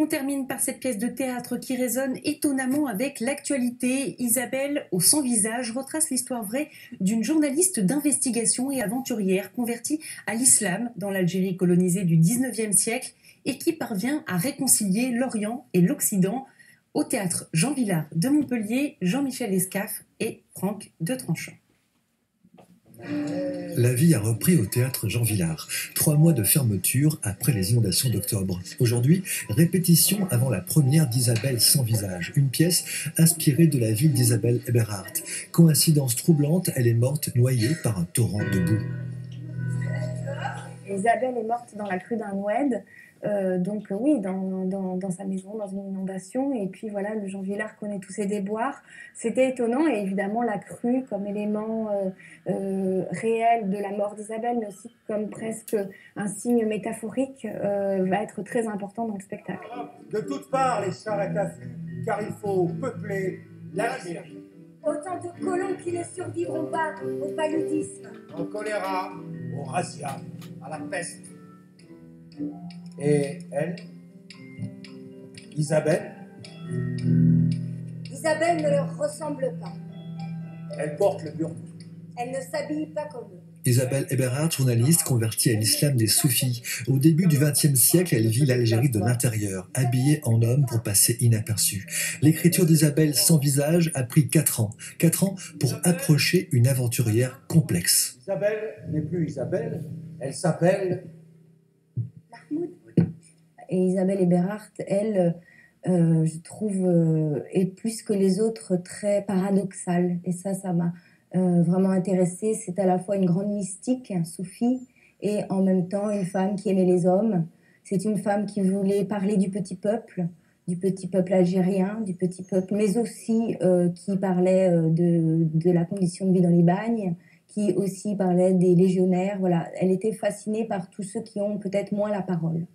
On termine par cette pièce de théâtre qui résonne étonnamment avec l'actualité. Isabelle, au sans visage, retrace l'histoire vraie d'une journaliste d'investigation et aventurière convertie à l'islam dans l'Algérie colonisée du 19e siècle et qui parvient à réconcilier l'Orient et l'Occident. Au théâtre Jean Vilar de Montpellier, Jean-Michel Escaffe et Franck de Tranchant. La vie a repris au théâtre Jean Vilar. 3 mois de fermeture après les inondations d'octobre. Aujourd'hui, répétition avant la première d'Isabelle sans visage, une pièce inspirée de la vie d'Isabelle Eberhardt. Coïncidence troublante, elle est morte noyée par un torrent de boue. Isabelle est morte dans la crue d'un oued, oui, dans sa maison, dans une inondation. Et puis voilà, le Jean Vilar connaît tous ses déboires. C'était étonnant, et évidemment la crue comme élément réel de la mort d'Isabelle, mais aussi comme presque un signe métaphorique, va être très important dans le spectacle. De toutes parts, les chars à affût, car il faut peupler l'Algérie. Autant de colons qui ne survivront pas au paludisme, Au choléra, au razzia, à la peste. Et elle, Isabelle, Isabelle ne leur ressemble pas. elle porte le burqa. Elle ne s'habille pas comme eux. Isabelle Eberhardt, journaliste convertie à l'islam des soufis. Au début du XXe siècle, elle vit l'Algérie de l'intérieur, habillée en homme pour passer inaperçue. L'écriture d'Isabelle sans visage a pris 4 ans. 4 ans pour approcher une aventurière complexe. Isabelle n'est plus Isabelle, elle s'appelle... Mahmoud. Et Isabelle Eberhardt, elle, je trouve, est plus que les autres très paradoxale. Et ça m'a vraiment intéressée. C'est à la fois une grande mystique, un soufi, et en même temps une femme qui aimait les hommes. C'est une femme qui voulait parler du petit peuple algérien, du petit peuple, mais aussi qui parlait de la condition de vie dans les bagnes, qui aussi parlait des légionnaires. Voilà, elle était fascinée par tous ceux qui ont peut-être moins la parole.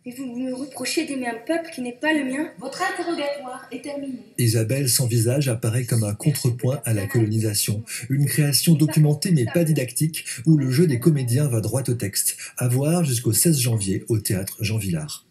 Et vous me reprochez d'aimer un peuple qui n'est pas le mien? Votre interrogatoire est terminé. Isabelle sans visage apparaît comme un contrepoint à la colonisation. Une création documentée mais pas didactique, où le jeu des comédiens va droit au texte. À voir jusqu'au 16 janvier au théâtre Jean Vilar.